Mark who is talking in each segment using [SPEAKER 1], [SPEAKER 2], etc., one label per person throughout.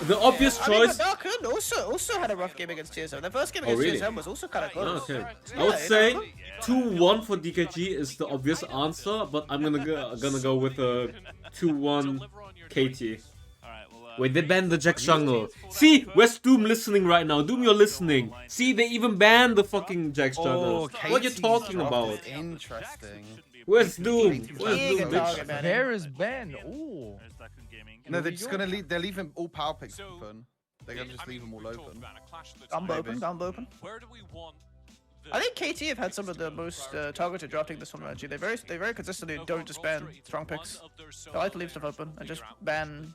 [SPEAKER 1] the obvious choice.
[SPEAKER 2] But Darkun also had a rough game against TSM. The first game against
[SPEAKER 1] really?
[SPEAKER 2] TSM was also kind of close.
[SPEAKER 1] Okay.
[SPEAKER 2] Yeah,
[SPEAKER 1] I would
[SPEAKER 2] you
[SPEAKER 1] say
[SPEAKER 2] know?
[SPEAKER 1] 2-1 for DKG is the obvious answer, but I'm gonna go with a 2-1 KT. Wait, they banned the Jax jungle. See, where's Doom listening right now? Doom, you're listening. See, they even banned the fucking Jax jungle. What are you talking about?
[SPEAKER 3] Interesting.
[SPEAKER 1] Where's Doom? Where's
[SPEAKER 2] Big
[SPEAKER 1] Doom,
[SPEAKER 2] target
[SPEAKER 1] bitch?
[SPEAKER 2] banning.
[SPEAKER 4] There is Ben. Ooh.
[SPEAKER 3] No, they're just gonna leave. They're leaving all power picks open. They're gonna just leave them all open.
[SPEAKER 2] Dumb open, dumb open. I think KT have had some of the most targeted drafting this tournament. Actually, they very consistently don't just ban strong picks. They like to leave stuff open and just ban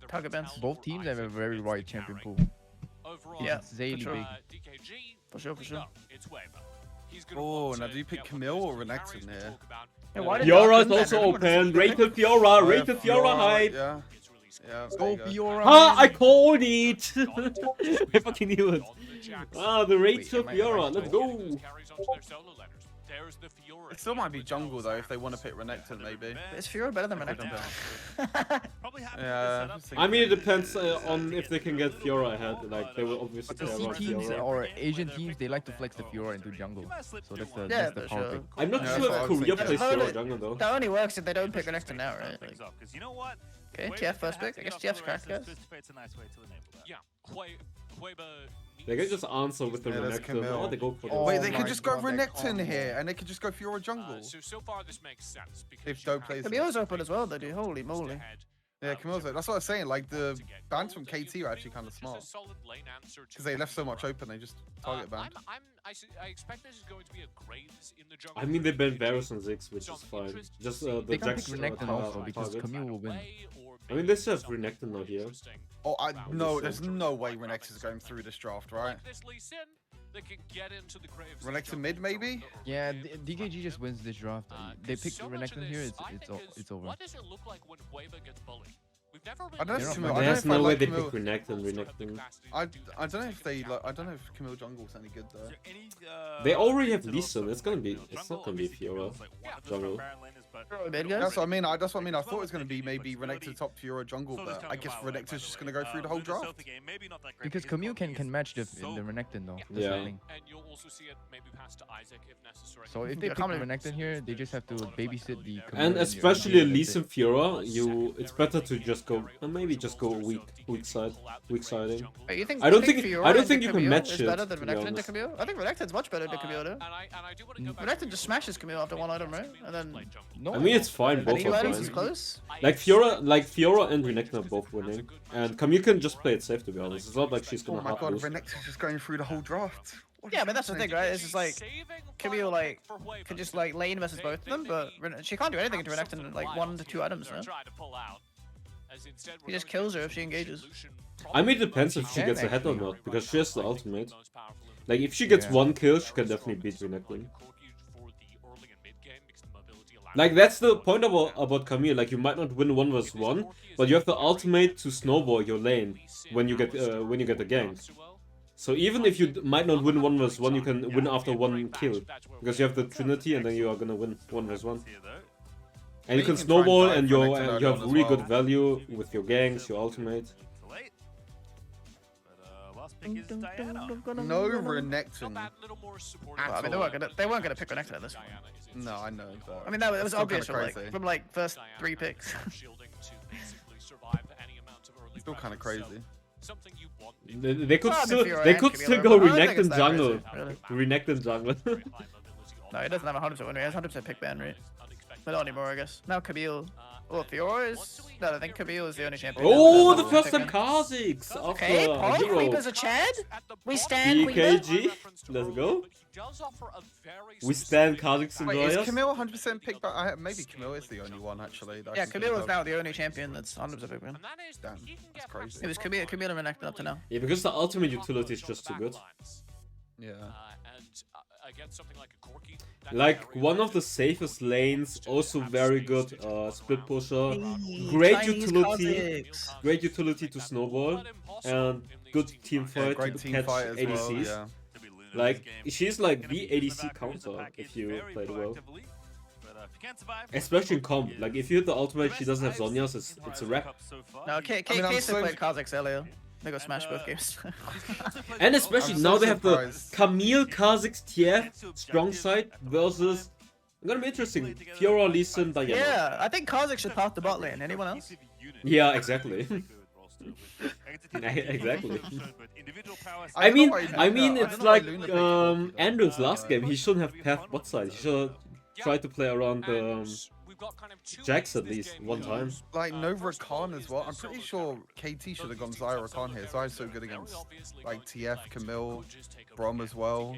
[SPEAKER 2] target bans.
[SPEAKER 4] Both teams have a very wide champion pool.
[SPEAKER 2] Yeah,
[SPEAKER 4] It's really
[SPEAKER 2] for sure.
[SPEAKER 4] big.
[SPEAKER 2] For sure.
[SPEAKER 3] Oh, now do you pick Camille or Renekton here?
[SPEAKER 2] Yeah, why did
[SPEAKER 1] Fiora is
[SPEAKER 2] Darkun ban
[SPEAKER 1] also
[SPEAKER 2] everyone?
[SPEAKER 1] open. Rated Fiora, rated Fiora hype.
[SPEAKER 3] Yeah. Yeah.
[SPEAKER 4] Go Fiora.
[SPEAKER 1] Ha! I called it! I fucking knew it. Ah, the rated
[SPEAKER 4] Wait, am I
[SPEAKER 1] Fiora. Let's go.
[SPEAKER 3] It still might be jungle though if they want to pick Renekton maybe.
[SPEAKER 2] Is Fiora better than Renekton?
[SPEAKER 3] Yeah.
[SPEAKER 1] I mean, it depends on if they can get Fiora ahead. Like, they will obviously
[SPEAKER 4] The
[SPEAKER 1] care
[SPEAKER 4] C
[SPEAKER 1] about
[SPEAKER 4] teams
[SPEAKER 1] Fiora.
[SPEAKER 4] or Asian teams, they like to flex the Fiora into jungle. So that's the,
[SPEAKER 2] Yeah,
[SPEAKER 4] that's the
[SPEAKER 2] for
[SPEAKER 4] power
[SPEAKER 2] sure.
[SPEAKER 4] pick.
[SPEAKER 1] I'm not
[SPEAKER 3] Yeah,
[SPEAKER 1] sure
[SPEAKER 3] that's
[SPEAKER 1] if
[SPEAKER 3] what I was
[SPEAKER 1] Korea
[SPEAKER 3] thinking.
[SPEAKER 1] plays
[SPEAKER 2] No,
[SPEAKER 1] Fiora
[SPEAKER 2] no,
[SPEAKER 1] jungle though.
[SPEAKER 2] That only works if they don't pick Renekton now, right? Like, okay, TF first pick. I guess TF's cracked, guys.
[SPEAKER 1] They can just answer with the
[SPEAKER 3] Yeah, that's
[SPEAKER 1] Renekton.
[SPEAKER 3] Camille.
[SPEAKER 1] Oh, they go for the...
[SPEAKER 4] Oh
[SPEAKER 3] Wait, they
[SPEAKER 4] my
[SPEAKER 3] could just go
[SPEAKER 4] God, they
[SPEAKER 3] Renekton
[SPEAKER 4] can't.
[SPEAKER 3] here, and they could just go Fiora jungle.
[SPEAKER 5] So far this makes sense because
[SPEAKER 3] If Doe plays.
[SPEAKER 2] Camille's open as well, though, dude. Holy moly.
[SPEAKER 3] Yeah, Camille's. That's what I was saying. Like the bans from KT are actually kind of smart because they left so much open. They just target banned.
[SPEAKER 5] I expect this is going to be a great in the jungle.
[SPEAKER 1] I mean, they banned Varus on 6, which is fine. Just the
[SPEAKER 4] They can pick
[SPEAKER 1] Jax
[SPEAKER 4] Renekton also because
[SPEAKER 1] target.
[SPEAKER 4] Camille will win.
[SPEAKER 1] I mean, this has Renekton not here.
[SPEAKER 3] Oh, no. There's no way Renekton is going through this draft, right? Renekton mid maybe.
[SPEAKER 4] Yeah, DKG just wins this draft. They pick Renekton here, it's over.
[SPEAKER 5] What does it look like when Weber gets bullied? We've never
[SPEAKER 3] I don't know if Camille. I don't know
[SPEAKER 1] There's
[SPEAKER 3] if I
[SPEAKER 1] no way
[SPEAKER 3] like
[SPEAKER 1] they
[SPEAKER 3] Camille.
[SPEAKER 1] pick Renekton.
[SPEAKER 3] I don't know if they like. I don't know if Camille jungle's any good though.
[SPEAKER 1] They already have Lee Sin. It's not gonna be Fiora jungle.
[SPEAKER 2] Mid, guys?
[SPEAKER 3] That's what I mean. That's what I mean. I thought it was going to be maybe Renekton top Fiora jungle, but I guess Renekton's just going to go through the whole draft.
[SPEAKER 4] Because Camille can match the Renekton though. That's the
[SPEAKER 1] Yeah.
[SPEAKER 4] thing.
[SPEAKER 5] And you'll also see it maybe pass to Isaac if necessary.
[SPEAKER 4] So if they
[SPEAKER 2] Yeah,
[SPEAKER 4] pick
[SPEAKER 2] Camille-
[SPEAKER 4] Renekton here, they just have to babysit the. Camille
[SPEAKER 1] And
[SPEAKER 4] your
[SPEAKER 1] especially a
[SPEAKER 4] game,
[SPEAKER 1] Lee
[SPEAKER 4] that's
[SPEAKER 1] Sin
[SPEAKER 4] it.
[SPEAKER 1] Fiora, it's better to just go, maybe just go weak siding.
[SPEAKER 2] Wait, you think,
[SPEAKER 1] I don't
[SPEAKER 2] you
[SPEAKER 1] think-
[SPEAKER 2] Fiora
[SPEAKER 1] I don't
[SPEAKER 2] into
[SPEAKER 1] think you can
[SPEAKER 2] Camille
[SPEAKER 1] match
[SPEAKER 2] is
[SPEAKER 1] it,
[SPEAKER 2] better than
[SPEAKER 1] to be
[SPEAKER 2] Renekton into
[SPEAKER 1] honest.
[SPEAKER 2] Camille? I think Renekton's much better into Camille, though.
[SPEAKER 5] And I do want to go back
[SPEAKER 2] Renekton just smashes Camille after one item, right? And then
[SPEAKER 4] No,
[SPEAKER 1] I mean, it's fine,
[SPEAKER 2] and
[SPEAKER 1] both
[SPEAKER 2] two
[SPEAKER 1] are
[SPEAKER 2] items is
[SPEAKER 1] fine.
[SPEAKER 2] close.
[SPEAKER 1] Like Fiora and Renekton are both winning. And Camille can just play it safe, to be honest. It's not like she's
[SPEAKER 3] Oh
[SPEAKER 1] gonna
[SPEAKER 3] my
[SPEAKER 1] hard
[SPEAKER 3] god,
[SPEAKER 1] lose.
[SPEAKER 3] Renekton's just going through the whole draft. What
[SPEAKER 2] Yeah,
[SPEAKER 3] is
[SPEAKER 2] but that's the
[SPEAKER 3] happening?
[SPEAKER 2] thing, right? It's just like Camille like can just like lane versus both of them, but she can't do anything into Renekton in like 1 to 2 items, no? He just kills her if she engages.
[SPEAKER 1] I mean, it depends if she gets ahead or not, because she has the ultimate. Like, if she gets one kill, she can definitely beat Renekton. Like, that's the point about Camille. Like, you might not win 1 vs 1, but you have the ultimate to snowball your lane when you get the gank. So even if you might not win 1 vs 1, you can win after 1 kill, because you have the Trinity, and then you are gonna win 1 vs 1. And you can
[SPEAKER 3] try and
[SPEAKER 1] snowball,
[SPEAKER 3] dive
[SPEAKER 1] and
[SPEAKER 3] Renekton
[SPEAKER 1] you
[SPEAKER 3] early
[SPEAKER 1] have
[SPEAKER 3] on as
[SPEAKER 1] really
[SPEAKER 3] well.
[SPEAKER 1] good value with your ganks, your ultimate.
[SPEAKER 3] No Renekton.
[SPEAKER 2] I mean, they weren't gonna pick Renekton at this point.
[SPEAKER 3] No, I know. But
[SPEAKER 2] I mean, that was
[SPEAKER 3] it's still
[SPEAKER 2] obvious
[SPEAKER 3] kinda
[SPEAKER 2] from
[SPEAKER 3] crazy.
[SPEAKER 2] like first 3 picks.
[SPEAKER 3] Still kind of crazy.
[SPEAKER 1] They could
[SPEAKER 2] Well, I mean,
[SPEAKER 1] still
[SPEAKER 2] Fiora
[SPEAKER 1] they
[SPEAKER 2] and
[SPEAKER 1] could
[SPEAKER 2] Camille
[SPEAKER 1] still
[SPEAKER 2] are-
[SPEAKER 1] go
[SPEAKER 2] I don't think it's
[SPEAKER 1] Renekton
[SPEAKER 2] that
[SPEAKER 1] jungle.
[SPEAKER 2] crazy, really.
[SPEAKER 1] Renekton jungle.
[SPEAKER 2] No, he doesn't have a 100% win rate. He has 100% pick ban rate. But not anymore, I guess. Now Camille. Oh, Fiora is. No, I think Camille is the only champion.
[SPEAKER 1] Oh, the
[SPEAKER 2] That's
[SPEAKER 1] first
[SPEAKER 2] pick
[SPEAKER 1] time
[SPEAKER 2] ban.
[SPEAKER 1] Kha'Zix
[SPEAKER 2] Okay,
[SPEAKER 1] after
[SPEAKER 2] point.
[SPEAKER 1] Hero.
[SPEAKER 2] Weeper's a Chad. We stand Weeper.
[SPEAKER 1] DKG. Let's go. We stand Kha'Zix
[SPEAKER 3] Wait, is
[SPEAKER 1] enjoyers.
[SPEAKER 3] Camille 100% picked back? Maybe Camille is the only one actually. that I
[SPEAKER 2] Yeah,
[SPEAKER 3] can
[SPEAKER 2] Camille
[SPEAKER 3] think
[SPEAKER 2] is
[SPEAKER 3] of.
[SPEAKER 2] now the only champion that's 100% pick ban.
[SPEAKER 3] Damn, that's crazy.
[SPEAKER 2] It was Camille and Renekton up to now.
[SPEAKER 1] Yeah, because the ultimate utility is just too good.
[SPEAKER 3] Yeah.
[SPEAKER 1] Like, one of the safest lanes, also very good split pusher. Great utility. Great utility to snowball. And good team
[SPEAKER 3] Yeah,
[SPEAKER 1] fight
[SPEAKER 3] great
[SPEAKER 1] to
[SPEAKER 3] team
[SPEAKER 1] catch
[SPEAKER 3] fight as well.
[SPEAKER 1] ADCs.
[SPEAKER 3] Yeah.
[SPEAKER 1] Like, she's like the ADC counter if you play it well. Especially in comp. Like, if you hit the ultimate, she doesn't have Zhonya's, it's a wrap.
[SPEAKER 2] No,
[SPEAKER 3] mean, I'm
[SPEAKER 2] Casey
[SPEAKER 3] so-
[SPEAKER 2] played Kazakhs earlier. They got smashed both games.
[SPEAKER 1] And especially
[SPEAKER 3] I'm
[SPEAKER 1] now
[SPEAKER 3] so
[SPEAKER 1] they have the
[SPEAKER 3] surprised.
[SPEAKER 1] Camille Kha'Zix TF strong side versus. Gonna be interesting. Fiora, Lee Sin, Diana.
[SPEAKER 2] Yeah, I think Kazakhs should path the bot lane. Anyone else?
[SPEAKER 1] Yeah, exactly. Exactly.
[SPEAKER 3] I
[SPEAKER 1] I mean,
[SPEAKER 3] don't know
[SPEAKER 1] I
[SPEAKER 3] why
[SPEAKER 1] mean,
[SPEAKER 3] Luna- I
[SPEAKER 1] it's
[SPEAKER 3] don't know why
[SPEAKER 1] like
[SPEAKER 3] Luna picked Corki, though.
[SPEAKER 1] Andrew's last game. He shouldn't have path bot side. He should try to play around Jax at least one time.
[SPEAKER 3] Like no Rakan as well. I'm pretty sure KT should have gone Zyra Rakan here. Zyra's so good against like TF, Camille, Brom as well.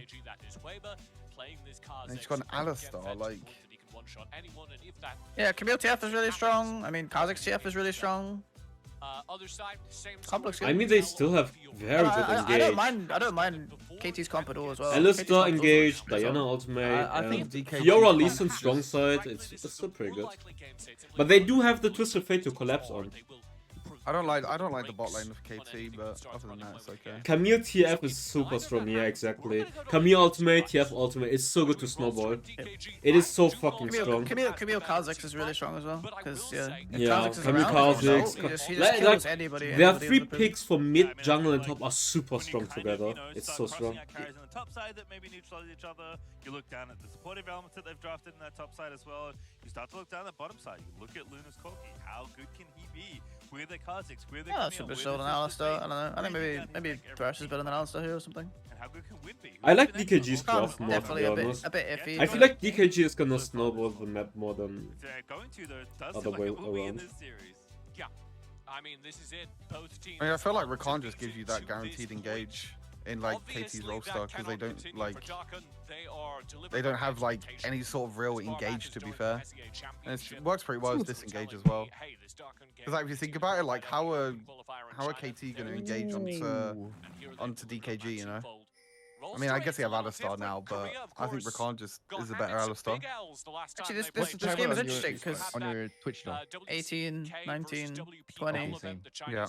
[SPEAKER 3] And he's got an Alistar, like.
[SPEAKER 2] Yeah, Camille TF is really strong. I mean, Kazakhs TF is really strong. Comp looks good.
[SPEAKER 1] I mean, they still have very good
[SPEAKER 2] I
[SPEAKER 1] engage.
[SPEAKER 2] don't mind KT's comp at all as well.
[SPEAKER 1] Alistar
[SPEAKER 2] KT's comp
[SPEAKER 1] engaged,
[SPEAKER 2] also-
[SPEAKER 1] Diana ultimate,
[SPEAKER 4] I think
[SPEAKER 1] and
[SPEAKER 3] DK
[SPEAKER 1] Fiora
[SPEAKER 3] comp-
[SPEAKER 1] Lee Sin strong side. It's still pretty good. But they do have the Twisted Fate to collapse on.
[SPEAKER 3] I don't like the bot lane of KT, but other than that, it's okay.
[SPEAKER 1] Camille TF is super strong, yeah, exactly. Camille ultimate, TF ultimate, it's so good to snowball. It is so fucking strong.
[SPEAKER 2] Camille Kazakhs is really strong as well. Because, yeah, if
[SPEAKER 1] Yeah,
[SPEAKER 2] Kazakhs is
[SPEAKER 1] Camille
[SPEAKER 2] around,
[SPEAKER 1] Kha'Zix,
[SPEAKER 2] he just
[SPEAKER 1] like-
[SPEAKER 2] kills anybody.
[SPEAKER 1] Their
[SPEAKER 2] anybody
[SPEAKER 1] three
[SPEAKER 2] in the
[SPEAKER 1] picks for mid, jungle, and top are super strong together. It's so strong.
[SPEAKER 6] Carries on the top side that maybe neutralize each other. You look down at the supportive elements that they've drafted in their top side as well. You start to look down at the bottom side. You look at Luna's Corki. How good can he be? Where are their Kha'Zix? Where are their
[SPEAKER 2] Yeah,
[SPEAKER 6] Camille?
[SPEAKER 2] should be
[SPEAKER 6] Where
[SPEAKER 2] sold on
[SPEAKER 6] are the
[SPEAKER 2] Alistar. I don't know. I think maybe Thresh is better than Alistar here or something.
[SPEAKER 6] And how good can Win be?
[SPEAKER 1] I like
[SPEAKER 6] Who's the
[SPEAKER 1] DKG's
[SPEAKER 6] next
[SPEAKER 1] draft
[SPEAKER 6] one?
[SPEAKER 1] more, to
[SPEAKER 2] Definitely
[SPEAKER 1] be
[SPEAKER 2] a bit
[SPEAKER 1] honest.
[SPEAKER 2] iffy.
[SPEAKER 1] I feel like DKG is gonna snowball the map more than.
[SPEAKER 6] They're going to, though. It does
[SPEAKER 1] Other
[SPEAKER 6] seem like
[SPEAKER 1] way
[SPEAKER 6] it will be in
[SPEAKER 1] around.
[SPEAKER 6] this series.
[SPEAKER 5] Yeah. I mean, this is it. Both teams.
[SPEAKER 3] I mean, I feel like
[SPEAKER 5] are
[SPEAKER 3] Rakan just gives you that
[SPEAKER 5] to
[SPEAKER 3] guaranteed
[SPEAKER 5] this
[SPEAKER 3] engage in like
[SPEAKER 5] Obviously,
[SPEAKER 3] KT's
[SPEAKER 5] that
[SPEAKER 3] Rollstar because they
[SPEAKER 5] cannot
[SPEAKER 3] don't
[SPEAKER 5] continue
[SPEAKER 3] like
[SPEAKER 5] for Darken.
[SPEAKER 3] they don't have like any sort of real engage, to be fair. And it works pretty well as disengage as well. Because like if you think about it, like how are KT going to engage onto DKG, you know? I mean, I guess they have Alistar now, but I think Rakan just is a better Alistar.
[SPEAKER 2] Actually, this
[SPEAKER 4] Wait,
[SPEAKER 2] game
[SPEAKER 4] Trevor,
[SPEAKER 2] is
[SPEAKER 4] on your-
[SPEAKER 2] interesting because
[SPEAKER 4] on your Twitch though.
[SPEAKER 2] 18, 19, 20.
[SPEAKER 3] Yeah.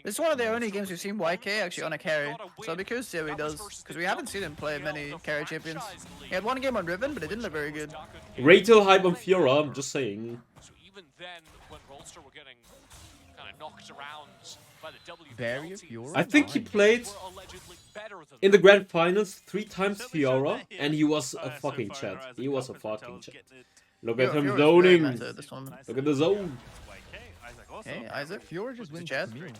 [SPEAKER 2] This is one of the only games we've seen YK actually on a carry. So I'll be curious to see how he does. Because we haven't seen him play many carry champions. He had one game on Riven, but it didn't look very good.
[SPEAKER 1] Rachel hype on Fiora, I'm just saying.
[SPEAKER 5] So even then, when Rolster were getting kind of knocked around by the W
[SPEAKER 4] Barrier
[SPEAKER 5] teams,
[SPEAKER 4] Fiora?
[SPEAKER 1] I think he
[SPEAKER 4] Nice.
[SPEAKER 1] played
[SPEAKER 5] were allegedly better than
[SPEAKER 1] in the grand finals 3 times Fiora, and he was a fucking chat. He was a fucking chat. Look at him
[SPEAKER 2] Fiora's very
[SPEAKER 1] zoning.
[SPEAKER 2] meta this tournament.
[SPEAKER 1] Look at the zone.
[SPEAKER 2] Hey, Isaac.
[SPEAKER 4] Fiora just wins
[SPEAKER 2] Chad?
[SPEAKER 4] Camille.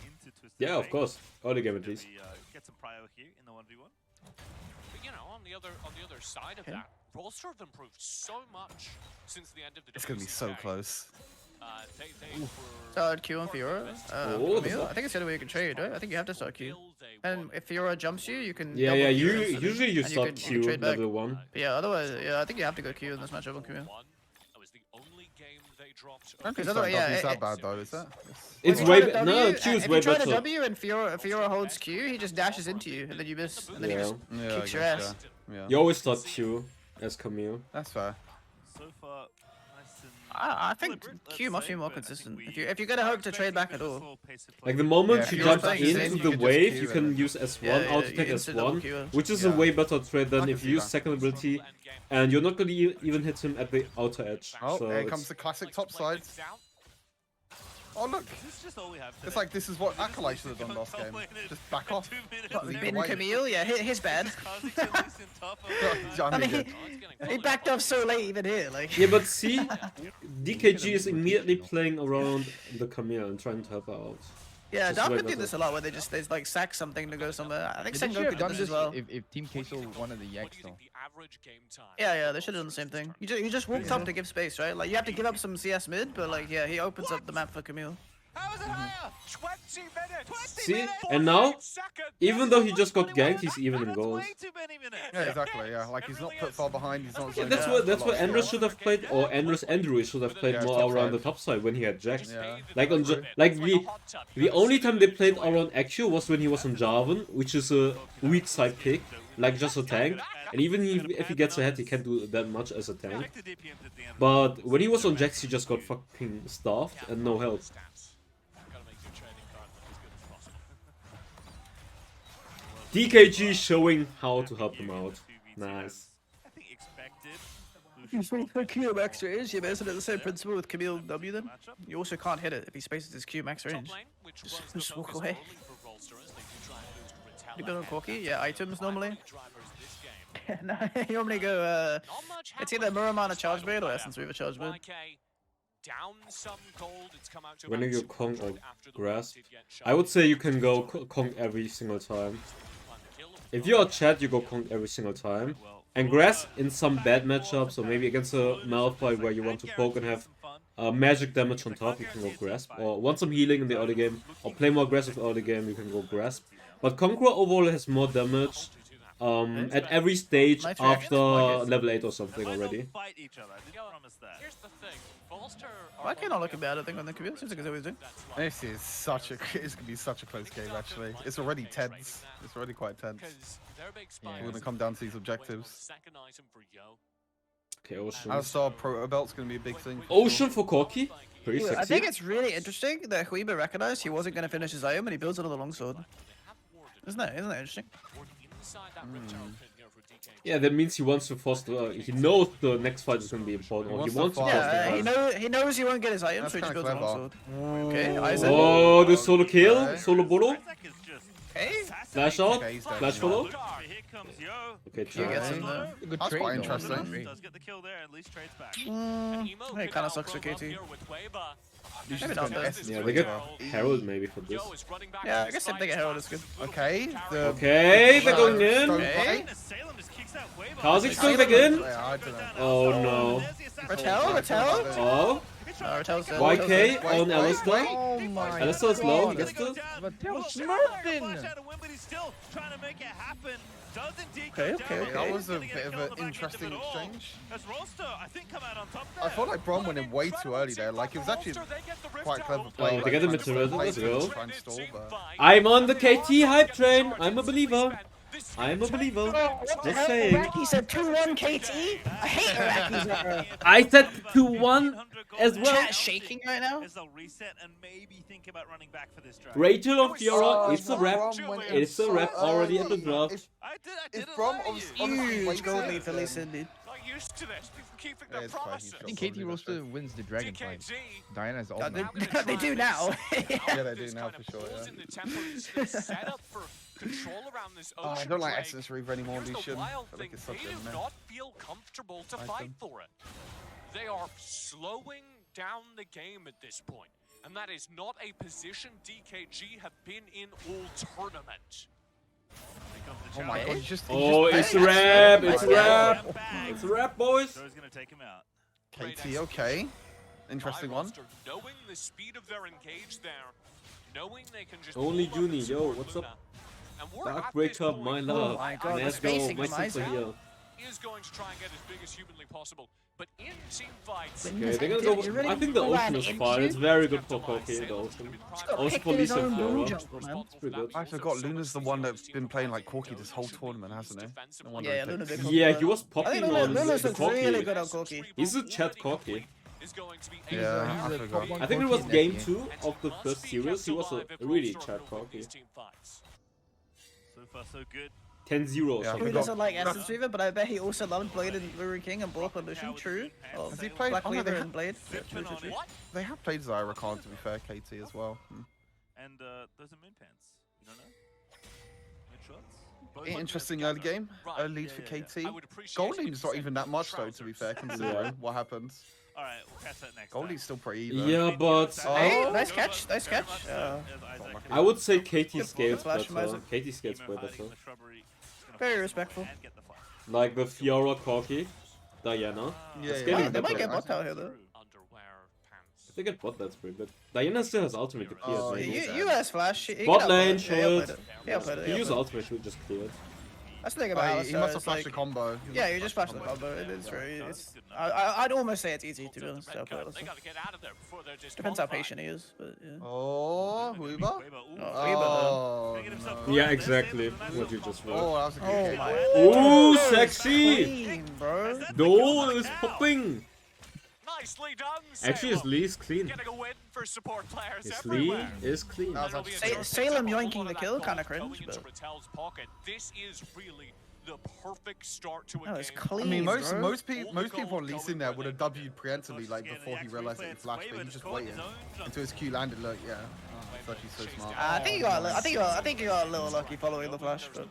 [SPEAKER 1] Yeah, of course. Early game at least.
[SPEAKER 6] Get some prio here in the 1v1.
[SPEAKER 5] But you know, on the other side of
[SPEAKER 2] Okay.
[SPEAKER 5] that, Rolster have improved so much since the end of the
[SPEAKER 3] It's gonna be so
[SPEAKER 5] WCK.
[SPEAKER 3] close.
[SPEAKER 5] They were
[SPEAKER 2] Start Q on Fiora.
[SPEAKER 1] Oh, the
[SPEAKER 2] Camille.
[SPEAKER 1] fuck?
[SPEAKER 2] I think it's the only way you can trade, right? I think you have to start Q. And if Fiora jumps you, you can.
[SPEAKER 1] Yeah,
[SPEAKER 2] double
[SPEAKER 1] yeah.
[SPEAKER 2] Q
[SPEAKER 1] You
[SPEAKER 2] instantly,
[SPEAKER 1] usually you
[SPEAKER 2] and
[SPEAKER 1] start
[SPEAKER 2] can
[SPEAKER 1] Q
[SPEAKER 2] trade back.
[SPEAKER 1] level 1.
[SPEAKER 2] But yeah, otherwise, yeah, I think you have to go Q in this matchup on Camille.
[SPEAKER 5] That was the only game they dropped.
[SPEAKER 3] I don't think
[SPEAKER 2] Because otherwise, yeah,
[SPEAKER 3] W's that
[SPEAKER 2] it-
[SPEAKER 3] bad though, is that?
[SPEAKER 1] It's
[SPEAKER 2] If you
[SPEAKER 1] way
[SPEAKER 2] try to
[SPEAKER 1] no.
[SPEAKER 2] W,
[SPEAKER 1] Q is
[SPEAKER 2] if
[SPEAKER 1] way
[SPEAKER 2] you try to
[SPEAKER 1] better.
[SPEAKER 2] W and Fiora holds Q, he just dashes into you, and then you miss, and then he
[SPEAKER 1] Yeah.
[SPEAKER 2] just
[SPEAKER 3] Yeah, I
[SPEAKER 2] kicks your
[SPEAKER 3] guess,
[SPEAKER 2] ass.
[SPEAKER 3] yeah.
[SPEAKER 1] You always start Q as Camille.
[SPEAKER 3] That's fair.
[SPEAKER 6] So far, nice and
[SPEAKER 2] I think
[SPEAKER 6] deliberate, let's
[SPEAKER 2] Q must
[SPEAKER 6] say,
[SPEAKER 2] be more
[SPEAKER 6] but I think
[SPEAKER 2] consistent.
[SPEAKER 6] we
[SPEAKER 2] If you're gonna hope to trade back at all.
[SPEAKER 6] successful pace of
[SPEAKER 1] Like
[SPEAKER 6] play.
[SPEAKER 1] the moment
[SPEAKER 3] Yeah,
[SPEAKER 1] you
[SPEAKER 3] if
[SPEAKER 1] jump
[SPEAKER 3] you're playing
[SPEAKER 1] into
[SPEAKER 3] Zen,
[SPEAKER 1] the
[SPEAKER 3] you can just
[SPEAKER 1] wave,
[SPEAKER 3] Q
[SPEAKER 1] you
[SPEAKER 3] it.
[SPEAKER 1] can use S1,
[SPEAKER 2] Yeah,
[SPEAKER 1] auto
[SPEAKER 2] you
[SPEAKER 1] attack
[SPEAKER 2] instant double
[SPEAKER 1] S1,
[SPEAKER 2] Q it.
[SPEAKER 1] which is
[SPEAKER 3] Yeah.
[SPEAKER 1] a way better trade than
[SPEAKER 3] I can
[SPEAKER 1] if
[SPEAKER 3] see
[SPEAKER 1] you use
[SPEAKER 3] that.
[SPEAKER 1] second ability, and you're not gonna even hit him at the outer edge.
[SPEAKER 3] Oh,
[SPEAKER 1] So
[SPEAKER 3] here
[SPEAKER 1] it's-
[SPEAKER 3] comes the classic top side. Oh look,
[SPEAKER 6] This is just all we have
[SPEAKER 3] it's
[SPEAKER 6] today.
[SPEAKER 3] like this is what Acolyte should have done last game. Just back off. Leave
[SPEAKER 2] Bin
[SPEAKER 3] the way.
[SPEAKER 2] Camille, yeah, his bad.
[SPEAKER 3] Johnny
[SPEAKER 2] I mean,
[SPEAKER 3] did.
[SPEAKER 2] he backed off so late even here, like.
[SPEAKER 1] Yeah, but see, DKG is immediately playing around the Camille and trying to help her out.
[SPEAKER 2] Yeah,
[SPEAKER 1] Just
[SPEAKER 2] Dark
[SPEAKER 1] way
[SPEAKER 2] could do
[SPEAKER 1] better.
[SPEAKER 2] this a lot where they like sack something to go somewhere. I think
[SPEAKER 4] They should
[SPEAKER 2] Sengoku
[SPEAKER 4] have
[SPEAKER 2] did
[SPEAKER 4] done
[SPEAKER 2] this
[SPEAKER 4] this
[SPEAKER 2] as well.
[SPEAKER 4] if Team Queso wanted the
[SPEAKER 5] What
[SPEAKER 4] Yak
[SPEAKER 5] do you
[SPEAKER 4] though.
[SPEAKER 5] think the average game time?
[SPEAKER 2] Yeah, they should have done the same thing. You just walked up to give space, right? Like you have to give up some CS mid, but like yeah, he opens up the map for Camille.
[SPEAKER 5] How is it higher? 20 minutes.
[SPEAKER 1] See, and now, even though he just got ganked, he's even in goals.
[SPEAKER 3] Yeah, exactly. Yeah, like he's not put far behind. He's not.
[SPEAKER 1] Yeah,
[SPEAKER 3] zoned
[SPEAKER 1] that's
[SPEAKER 3] out
[SPEAKER 1] what
[SPEAKER 3] a
[SPEAKER 1] that's
[SPEAKER 3] lot
[SPEAKER 1] what
[SPEAKER 3] of
[SPEAKER 1] Andrews
[SPEAKER 3] stuff.
[SPEAKER 1] should have played, or Andrew should have played
[SPEAKER 3] Yeah,
[SPEAKER 1] more
[SPEAKER 3] top
[SPEAKER 1] around
[SPEAKER 3] side.
[SPEAKER 1] the top side when he had Jax.
[SPEAKER 3] Yeah.
[SPEAKER 1] Like on like the only time they played around Axio was when he was on Jarvan, which is a weak side pick, like just a tank. And even if he gets ahead, he can't do that much as a tank. But when he was on Jax, he just got fucking starved and no help.
[SPEAKER 5] Gotta make your trading card look as good as possible.
[SPEAKER 1] DKG showing how to help him out. Nice.
[SPEAKER 6] I think expected.
[SPEAKER 2] You space the Q max range, you imagine the same principle with Camille W then? You also can't hit it if he spaces his Q max range. Just walk away. You go Corky? Yeah, items normally. No, you normally go, it's either Muramana charge blade or Essence Reaver charge blade.
[SPEAKER 1] When you go Kong or Grasp, I would say you can go Kong every single time. If you're a Chat, you go Kong every single time. And Grasp in some bad matchups, or maybe against a Malphite where you want to poke and have magic damage on top, you can go Grasp. Or want some healing in the early game, or play more aggressive early game, you can go Grasp. But Conqueror overall has more damage at every stage after level 8 or something already.
[SPEAKER 2] Why can't I look about it? I think on the Camille seems like it's always doing.
[SPEAKER 3] This is such a. It's gonna be such a close game. Actually, it's already tense. It's already quite tense. We're gonna come down to these objectives.
[SPEAKER 1] Okay, Ocean.
[SPEAKER 3] Alistar Proto Belt's gonna be a big thing.
[SPEAKER 1] Ocean for Corky? Pretty
[SPEAKER 2] I
[SPEAKER 1] sexy.
[SPEAKER 2] think it's really interesting that Huiba recognized he wasn't going to finish his item and he builds another longsword. Isn't that interesting?
[SPEAKER 1] Yeah, that means he wants to force the. He knows the next fight is going to be important, or he wants to force the
[SPEAKER 2] Yeah,
[SPEAKER 1] fight.
[SPEAKER 2] he knows he won't get his item, so he just builds a longsword. Okay, Isaac.
[SPEAKER 1] Oh, the solo kill? Solo bolo?
[SPEAKER 2] Okay.
[SPEAKER 1] Flash out?
[SPEAKER 3] Okay, he's dead.
[SPEAKER 1] Flash follow?
[SPEAKER 6] Here comes Yo.
[SPEAKER 1] Okay,
[SPEAKER 2] You get
[SPEAKER 1] try.
[SPEAKER 2] some there.
[SPEAKER 4] Good
[SPEAKER 3] That's
[SPEAKER 4] trade,
[SPEAKER 3] quite
[SPEAKER 4] though.
[SPEAKER 3] interesting.
[SPEAKER 6] Does get the kill there, at least trades back.
[SPEAKER 2] It kind of sucks for KT.
[SPEAKER 3] Maybe
[SPEAKER 2] not bad.
[SPEAKER 1] Yeah, they get Herald maybe for this.
[SPEAKER 2] Yeah, I guess if they get Herald, it's good.
[SPEAKER 3] Okay.
[SPEAKER 1] Okay, they're going in.
[SPEAKER 3] Stone
[SPEAKER 2] Okay.
[SPEAKER 3] Fight.
[SPEAKER 6] Salem just kicks out way
[SPEAKER 1] Kha'Zix going back in.
[SPEAKER 3] Yeah, I don't know.
[SPEAKER 1] Oh no.
[SPEAKER 2] Ratel?
[SPEAKER 1] Oh,
[SPEAKER 2] Ratel's dead.
[SPEAKER 1] YK on
[SPEAKER 3] wait,
[SPEAKER 1] Alistar.
[SPEAKER 4] Oh my
[SPEAKER 1] Alistar is low, he gets the.
[SPEAKER 4] But tell Smurfing!
[SPEAKER 2] Okay.
[SPEAKER 3] That was a bit of an interesting exchange.
[SPEAKER 6] As Rolster, I think, come out on top
[SPEAKER 3] I felt like Brom went in way too early there. Like it was actually quite clever play.
[SPEAKER 1] Oh, they get the
[SPEAKER 3] like,
[SPEAKER 1] mid turret,
[SPEAKER 3] trying
[SPEAKER 1] let's
[SPEAKER 3] to
[SPEAKER 1] go.
[SPEAKER 3] try and stall, but...
[SPEAKER 1] I'm on the KT hype train. I'm a believer. I'm a believer. Just saying.
[SPEAKER 2] Iraqi said 2-1 KT? I hate Iraqis.
[SPEAKER 1] I said 2-1 as well.
[SPEAKER 2] Chat shaking right now.
[SPEAKER 6] As they'll reset and maybe think about running back for this draft.
[SPEAKER 1] Rachel of Fiora, it's a
[SPEAKER 3] Brom
[SPEAKER 1] wrap.
[SPEAKER 3] went in
[SPEAKER 1] It's a
[SPEAKER 3] so
[SPEAKER 1] wrap already at the
[SPEAKER 3] early.
[SPEAKER 1] draft.
[SPEAKER 6] I
[SPEAKER 3] If
[SPEAKER 6] didn't
[SPEAKER 3] Brom
[SPEAKER 6] lie to
[SPEAKER 3] was
[SPEAKER 6] you.
[SPEAKER 3] honestly
[SPEAKER 2] Huge
[SPEAKER 3] waiting
[SPEAKER 2] gold
[SPEAKER 3] for
[SPEAKER 2] lead for
[SPEAKER 3] it,
[SPEAKER 2] Lee Sin, dude.
[SPEAKER 5] Not used to this. People keeping
[SPEAKER 3] Yeah,
[SPEAKER 5] their
[SPEAKER 3] it's quite
[SPEAKER 5] promises.
[SPEAKER 3] huge.
[SPEAKER 4] I think KT Roaster wins the dragon fight.
[SPEAKER 5] DKG.
[SPEAKER 4] Diana's all
[SPEAKER 2] They do now.
[SPEAKER 3] Yeah, they do now for sure, yeah.
[SPEAKER 5] Set up for control around this
[SPEAKER 3] Oh, I
[SPEAKER 5] ocean
[SPEAKER 3] don't like
[SPEAKER 5] drag.
[SPEAKER 3] Essence Reaver anymore,
[SPEAKER 5] Here's the
[SPEAKER 3] Lucian. I
[SPEAKER 5] wild
[SPEAKER 3] feel
[SPEAKER 5] thing,
[SPEAKER 3] like it's such
[SPEAKER 5] they
[SPEAKER 3] a
[SPEAKER 5] do
[SPEAKER 3] mess.
[SPEAKER 5] not feel comfortable to fight for it. They are slowing down the game at this point, and that is not a position DKG have been in all tournament.
[SPEAKER 3] Oh my god, he's
[SPEAKER 1] Oh,
[SPEAKER 3] just
[SPEAKER 1] it's a wrap. It's a wrap. It's a wrap, boys.
[SPEAKER 6] Joe's gonna take him out.
[SPEAKER 3] KT, okay. Interesting one.
[SPEAKER 5] Knowing the speed of their engage there, knowing they can just
[SPEAKER 1] Only
[SPEAKER 5] pull up
[SPEAKER 1] Juni,
[SPEAKER 5] and
[SPEAKER 1] yo,
[SPEAKER 5] support
[SPEAKER 1] what's
[SPEAKER 5] Luna.
[SPEAKER 1] up?
[SPEAKER 5] And we're at this
[SPEAKER 1] Darkbreaker,
[SPEAKER 5] point
[SPEAKER 1] my
[SPEAKER 5] where
[SPEAKER 1] love.
[SPEAKER 2] my god, the
[SPEAKER 1] Let's go,
[SPEAKER 2] spacing
[SPEAKER 1] my
[SPEAKER 2] from Isaac.
[SPEAKER 1] super here.
[SPEAKER 5] is going to try and get as big as humanly possible. But in team fights,
[SPEAKER 1] Okay, they're gonna go. I think the ocean is fine. It's very good for Koki, the ocean. Also for Lisa Fiora. It's pretty good.
[SPEAKER 3] I forgot Luna's the one that's been playing like Corky this whole tournament, hasn't he? No wonder
[SPEAKER 2] Yeah,
[SPEAKER 3] he
[SPEAKER 2] Luna
[SPEAKER 3] picked-
[SPEAKER 2] big.
[SPEAKER 1] Yeah, he was
[SPEAKER 2] I
[SPEAKER 1] popping
[SPEAKER 2] think
[SPEAKER 1] on
[SPEAKER 2] Luna
[SPEAKER 1] the
[SPEAKER 2] looks really
[SPEAKER 1] Koki.
[SPEAKER 2] good on Corky.
[SPEAKER 1] He's a chat Koki.
[SPEAKER 5] is going to be
[SPEAKER 3] Yeah, I
[SPEAKER 4] He's a
[SPEAKER 3] forgot.
[SPEAKER 4] top one
[SPEAKER 1] I think it
[SPEAKER 4] Corki
[SPEAKER 1] was
[SPEAKER 4] in that
[SPEAKER 1] game
[SPEAKER 4] game.
[SPEAKER 1] 2 of the first series. He was a really chat Koki.
[SPEAKER 6] So far, so good.
[SPEAKER 1] 10-0 or
[SPEAKER 3] Yeah, I
[SPEAKER 2] Who
[SPEAKER 1] something.
[SPEAKER 2] doesn't like Essence Reaver, but I bet he also loved Blade and Luring King and Borp and Lucian. True. Oh,
[SPEAKER 3] Has he played?
[SPEAKER 2] Black
[SPEAKER 3] Oh, no,
[SPEAKER 2] Weaver
[SPEAKER 3] they
[SPEAKER 2] and
[SPEAKER 3] have,
[SPEAKER 2] Blade.
[SPEAKER 6] Fitman on it.
[SPEAKER 3] they have played Zyra Khan, to be fair, KT as well.
[SPEAKER 6] And those are min pants. You don't know? Mid shots?
[SPEAKER 3] Interesting early game. Early lead for KT. Gold lead's not even that much though, to be fair, considering what happens.
[SPEAKER 6] Alright, we'll catch that next
[SPEAKER 3] Gold
[SPEAKER 6] time.
[SPEAKER 3] lead's still pretty even.
[SPEAKER 1] Yeah, but
[SPEAKER 2] Hey,
[SPEAKER 3] Oh.
[SPEAKER 2] nice catch. Nice catch.
[SPEAKER 1] I would say KT
[SPEAKER 2] Good
[SPEAKER 1] scales
[SPEAKER 2] flash from
[SPEAKER 1] better.
[SPEAKER 2] Isaac.
[SPEAKER 1] KT scales way better.
[SPEAKER 2] Very respectful.
[SPEAKER 1] Like the Fiora Koki, Diana.
[SPEAKER 3] Yeah,
[SPEAKER 1] It's
[SPEAKER 3] yeah.
[SPEAKER 1] getting
[SPEAKER 2] They
[SPEAKER 1] better.
[SPEAKER 2] might get bot out here though.
[SPEAKER 1] If they get bot, that's pretty good. Diana still has ultimate to clear.
[SPEAKER 3] Oh,
[SPEAKER 1] maybe.
[SPEAKER 3] yeah.
[SPEAKER 2] US Flash. He
[SPEAKER 1] Bot
[SPEAKER 2] can
[SPEAKER 1] lane,
[SPEAKER 2] outplay
[SPEAKER 1] show
[SPEAKER 2] it. Yeah,
[SPEAKER 1] it.
[SPEAKER 2] he outplayed it.
[SPEAKER 1] He
[SPEAKER 2] He
[SPEAKER 1] used
[SPEAKER 2] outplayed it.
[SPEAKER 1] ultimate to just clear it.
[SPEAKER 2] That's the thing
[SPEAKER 3] Oh,
[SPEAKER 2] about
[SPEAKER 3] he
[SPEAKER 2] Alistar,
[SPEAKER 3] must have
[SPEAKER 2] it's
[SPEAKER 3] flashed
[SPEAKER 2] like-
[SPEAKER 3] a combo.
[SPEAKER 2] Yeah, you just flashed the combo. It's very. It's. I'd almost say it's easy to be honest. To outplay Alistar. Depends how patient he is, but yeah.
[SPEAKER 3] Oh, Huiba?
[SPEAKER 2] Oh,
[SPEAKER 3] Oh,
[SPEAKER 1] Yeah, exactly what you just
[SPEAKER 3] Oh,
[SPEAKER 1] wrote.
[SPEAKER 3] that was a good
[SPEAKER 2] Oh
[SPEAKER 3] game.
[SPEAKER 2] my.
[SPEAKER 1] Ooh, sexy!
[SPEAKER 2] Clean, bro.
[SPEAKER 1] No, it's popping!
[SPEAKER 5] Nicely done,
[SPEAKER 1] Actually, his
[SPEAKER 5] Salem.
[SPEAKER 1] Lee is clean.
[SPEAKER 5] Getting a win for support players
[SPEAKER 1] His Lee
[SPEAKER 5] everywhere.
[SPEAKER 1] is clean.
[SPEAKER 3] That was
[SPEAKER 5] That'll be
[SPEAKER 3] actually
[SPEAKER 5] a
[SPEAKER 2] Salem
[SPEAKER 5] good
[SPEAKER 2] yoinking
[SPEAKER 5] example
[SPEAKER 2] the
[SPEAKER 5] of
[SPEAKER 2] kill,
[SPEAKER 5] that
[SPEAKER 2] kinda
[SPEAKER 5] gold going
[SPEAKER 2] cringe,
[SPEAKER 5] into
[SPEAKER 2] but-
[SPEAKER 5] Ratel's pocket. This is really the perfect start to a
[SPEAKER 2] Oh, it's
[SPEAKER 5] game.
[SPEAKER 2] clean.
[SPEAKER 3] I mean,
[SPEAKER 2] Please, bro.
[SPEAKER 3] most people on Lee Sin there would have W'd preemptively like before he realized that he flashed, but he just waited until his Q landed. Look, yeah, it's actually so smart.
[SPEAKER 2] I think you got. I think you got a little lucky following the flash. But...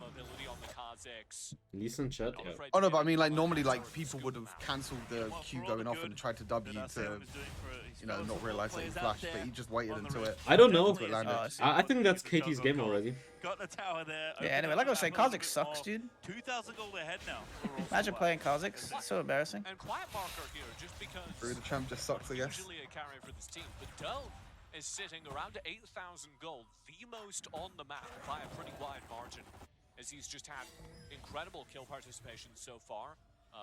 [SPEAKER 1] Lee Sin chat, yeah.
[SPEAKER 3] Oh no, but I mean, like normally, like people would have cancelled the Q going off and tried to W to, you know, not realize that he flashed, but he just waited until it.
[SPEAKER 1] I don't know.
[SPEAKER 3] until it landed.
[SPEAKER 1] I think that's KT's game already.
[SPEAKER 6] Got the tower there.
[SPEAKER 2] Yeah, anyway, like I was saying, Kha'Zix sucks, dude.
[SPEAKER 6] 2,000 gold ahead now.
[SPEAKER 2] Imagine playing Kha'Zix. It's so embarrassing.
[SPEAKER 5] And Quiet Marker here, just because
[SPEAKER 3] Through the champ just sucks, I guess.
[SPEAKER 5] usually a carry for this team, but Doe is sitting around 8,000 gold, the most on the map by a pretty wide margin, as he's just had incredible kill participation so far.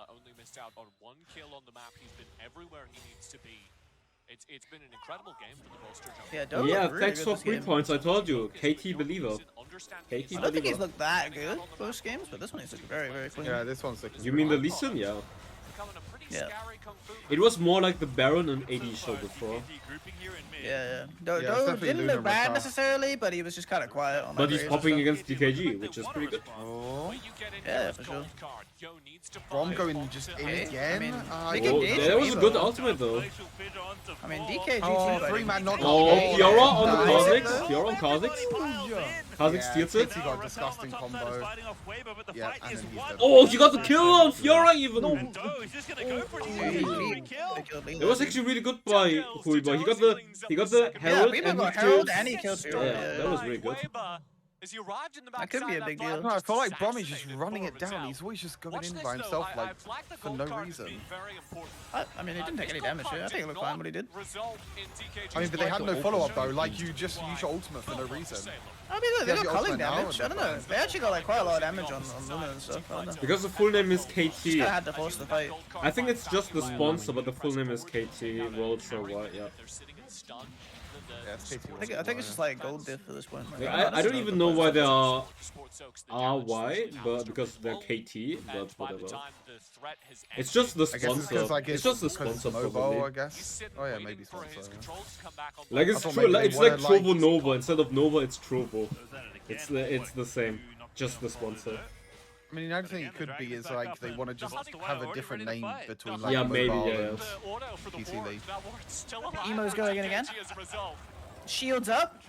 [SPEAKER 5] Only missed out on 1 kill on the map. He's been everywhere he needs to be. It's been an incredible game for the Bolster jump.
[SPEAKER 2] Yeah, Doe
[SPEAKER 1] Yeah,
[SPEAKER 2] looked really
[SPEAKER 1] thanks
[SPEAKER 2] good
[SPEAKER 1] for
[SPEAKER 2] this
[SPEAKER 1] 3
[SPEAKER 2] game.
[SPEAKER 1] points. I told you, KT believer. KT
[SPEAKER 2] I don't think he's
[SPEAKER 1] believer.
[SPEAKER 2] looked that good most games, but this one he's looking very, very clean.
[SPEAKER 3] Yeah, this one's looking.
[SPEAKER 1] You mean the Lee Sin? Yeah.
[SPEAKER 5] Becoming a pretty
[SPEAKER 2] Yeah.
[SPEAKER 5] scary Kung Fu
[SPEAKER 1] It was more like the Baron and AD show before.
[SPEAKER 2] Yeah.
[SPEAKER 3] it's
[SPEAKER 2] Doe
[SPEAKER 3] definitely
[SPEAKER 2] didn't
[SPEAKER 3] Luna
[SPEAKER 2] look bad
[SPEAKER 3] Rattah.
[SPEAKER 2] necessarily, but he was just kind of quiet on
[SPEAKER 1] But
[SPEAKER 2] that
[SPEAKER 1] he's
[SPEAKER 2] raise
[SPEAKER 1] popping
[SPEAKER 2] and stuff.
[SPEAKER 1] against DKG, which is pretty good.
[SPEAKER 3] Oh,
[SPEAKER 2] Yeah, for sure.
[SPEAKER 3] Brom going just in
[SPEAKER 2] Okay,
[SPEAKER 3] again.
[SPEAKER 2] I mean,
[SPEAKER 3] Ah,
[SPEAKER 2] they
[SPEAKER 3] yeah.
[SPEAKER 2] can
[SPEAKER 1] Oh,
[SPEAKER 2] gauge
[SPEAKER 1] that was a
[SPEAKER 2] Evo.
[SPEAKER 1] good ultimate though.
[SPEAKER 2] I mean, DKG
[SPEAKER 3] Oh,
[SPEAKER 2] team
[SPEAKER 3] 3-man knock.
[SPEAKER 1] Oh,
[SPEAKER 3] Oh,
[SPEAKER 1] Fiora on
[SPEAKER 3] nice.
[SPEAKER 1] Kha'Zix. Fiora on Kha'Zix. Kha'Zix
[SPEAKER 3] Yeah,
[SPEAKER 1] steals it.
[SPEAKER 3] He got a disgusting combo. Yeah, and then he's dead.
[SPEAKER 1] Oh, he got the kill on Fiora even. It was actually really good by Huiba. He got the
[SPEAKER 2] Yeah,
[SPEAKER 1] Herald
[SPEAKER 2] Weaver
[SPEAKER 1] and he
[SPEAKER 2] got Herald
[SPEAKER 1] killed.
[SPEAKER 2] and he killed Fiora.
[SPEAKER 1] Yeah, that was really good.
[SPEAKER 2] That could be a big deal.
[SPEAKER 3] No, I feel like Brom is just running it down. He's always just going in by himself, like, for no reason.
[SPEAKER 2] I mean, he didn't take any damage here. I think it looked fine what he did.
[SPEAKER 3] I mean, but they had no follow-up though. Like, you just use your ultimate for no reason.
[SPEAKER 2] I mean, look, they
[SPEAKER 3] Yeah,
[SPEAKER 2] got
[SPEAKER 3] the
[SPEAKER 2] culling
[SPEAKER 3] ultimate now
[SPEAKER 2] damage. I don't know. They actually got like quite a lot of damage on Luna and stuff. I don't know.
[SPEAKER 1] Because the full name is
[SPEAKER 2] Kinda
[SPEAKER 1] KT.
[SPEAKER 2] had to force the fight.
[SPEAKER 1] I think it's just the sponsor, but the full name is KT. World so what? Yeah.
[SPEAKER 3] Yeah, it's KT
[SPEAKER 2] I think it's just like gold diff at this point.
[SPEAKER 1] Yeah, I don't even know why they are RY, but because they're KT, but whatever. It's just the
[SPEAKER 3] I guess it's
[SPEAKER 1] sponsor.
[SPEAKER 3] because like
[SPEAKER 1] It's just the
[SPEAKER 3] because
[SPEAKER 1] sponsor
[SPEAKER 3] it's mobile, I
[SPEAKER 1] probably.
[SPEAKER 3] guess. Oh yeah, maybe sponsor. Yeah.
[SPEAKER 1] Like
[SPEAKER 3] I
[SPEAKER 1] it's
[SPEAKER 3] thought
[SPEAKER 1] true.
[SPEAKER 3] maybe
[SPEAKER 1] Like,
[SPEAKER 3] they
[SPEAKER 1] it's like
[SPEAKER 3] wanted, like-
[SPEAKER 1] Trovo Nova instead of Nova. It's Trovo. It's the same. Just the sponsor.
[SPEAKER 3] I mean, the only thing it could be is like they want to just have a different name between like
[SPEAKER 1] Yeah,
[SPEAKER 3] mobile
[SPEAKER 1] maybe,
[SPEAKER 3] and
[SPEAKER 1] yeah.
[SPEAKER 3] PC League.
[SPEAKER 2] Emo's going in again. Shields up.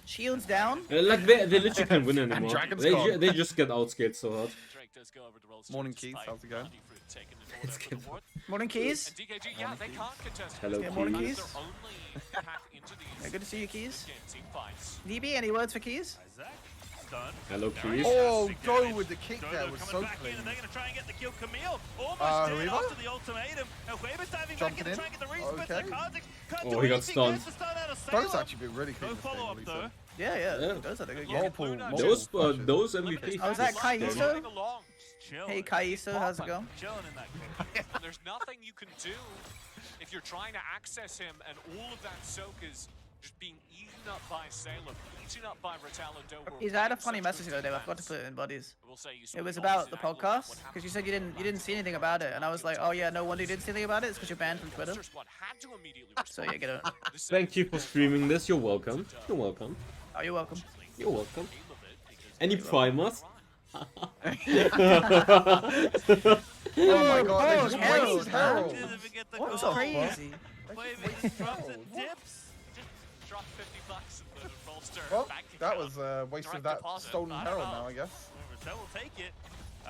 [SPEAKER 2] Shields down.
[SPEAKER 1] Like they literally can't win anymore.
[SPEAKER 3] Dragon's gone.
[SPEAKER 1] They just get outscaled so hard.
[SPEAKER 3] Morning, Keith. How's it going?
[SPEAKER 1] It's good.
[SPEAKER 2] Morning, Keys.
[SPEAKER 1] Hello,
[SPEAKER 2] Yeah, morning,
[SPEAKER 1] Keys.
[SPEAKER 2] Keys. Yeah, good to see you, Keys. DB, any words for Keys?
[SPEAKER 1] Hello, Keys.
[SPEAKER 3] Oh, go with the kick there was so clean.
[SPEAKER 6] They're going to try and get the kill. Camille
[SPEAKER 3] Huiba?
[SPEAKER 6] after the ultimatum. Now Huiba's diving back in to try and get the reach, but
[SPEAKER 3] Okay.
[SPEAKER 6] Kha'Zix can't
[SPEAKER 1] Oh,
[SPEAKER 6] do
[SPEAKER 1] he got
[SPEAKER 6] anything.
[SPEAKER 1] stunned.
[SPEAKER 6] Gets the stun out of
[SPEAKER 3] Bro's
[SPEAKER 6] Sailor.
[SPEAKER 3] actually been really clean.
[SPEAKER 6] No
[SPEAKER 3] this game,
[SPEAKER 6] follow-up
[SPEAKER 3] Lisa.
[SPEAKER 6] though.
[SPEAKER 2] Yeah,
[SPEAKER 1] Yeah.
[SPEAKER 2] those are the good
[SPEAKER 3] Multiple,
[SPEAKER 2] games.
[SPEAKER 3] multiple
[SPEAKER 1] Those
[SPEAKER 3] flushes.
[SPEAKER 1] those MVP.
[SPEAKER 2] Oh, is that Kaiso?
[SPEAKER 6] Chilling.
[SPEAKER 2] Hey, Kaiso, how's it going?
[SPEAKER 6] Chilling in that case.
[SPEAKER 5] There's nothing you can do if you're trying to access him, and all of that soak is just being eaten up by Salem, eaten up by Ratal and Doe.
[SPEAKER 2] He's had a funny message the other day. I forgot to put it in buddies. It was about the podcast because you said you didn't see anything about it, and I was like, oh yeah, no wonder you didn't see anything about it. It's because you're banned from Twitter. So yeah, get it.
[SPEAKER 1] Thank you for streaming this. You're welcome. You're welcome.
[SPEAKER 2] Oh, you're welcome.
[SPEAKER 1] You're welcome. Any primers?
[SPEAKER 3] Oh my god, they just
[SPEAKER 2] Herald,
[SPEAKER 3] wasted Herald.
[SPEAKER 6] Didn't even get the
[SPEAKER 2] What was
[SPEAKER 6] goal.
[SPEAKER 2] crazy?
[SPEAKER 6] Huiba just drops it, dips.
[SPEAKER 5] Drop 50 bucks in the bolster.
[SPEAKER 3] Well,
[SPEAKER 5] bank
[SPEAKER 3] that
[SPEAKER 5] account.
[SPEAKER 3] was a waste of that stolen Herald now, I guess.
[SPEAKER 6] Ratel will take it.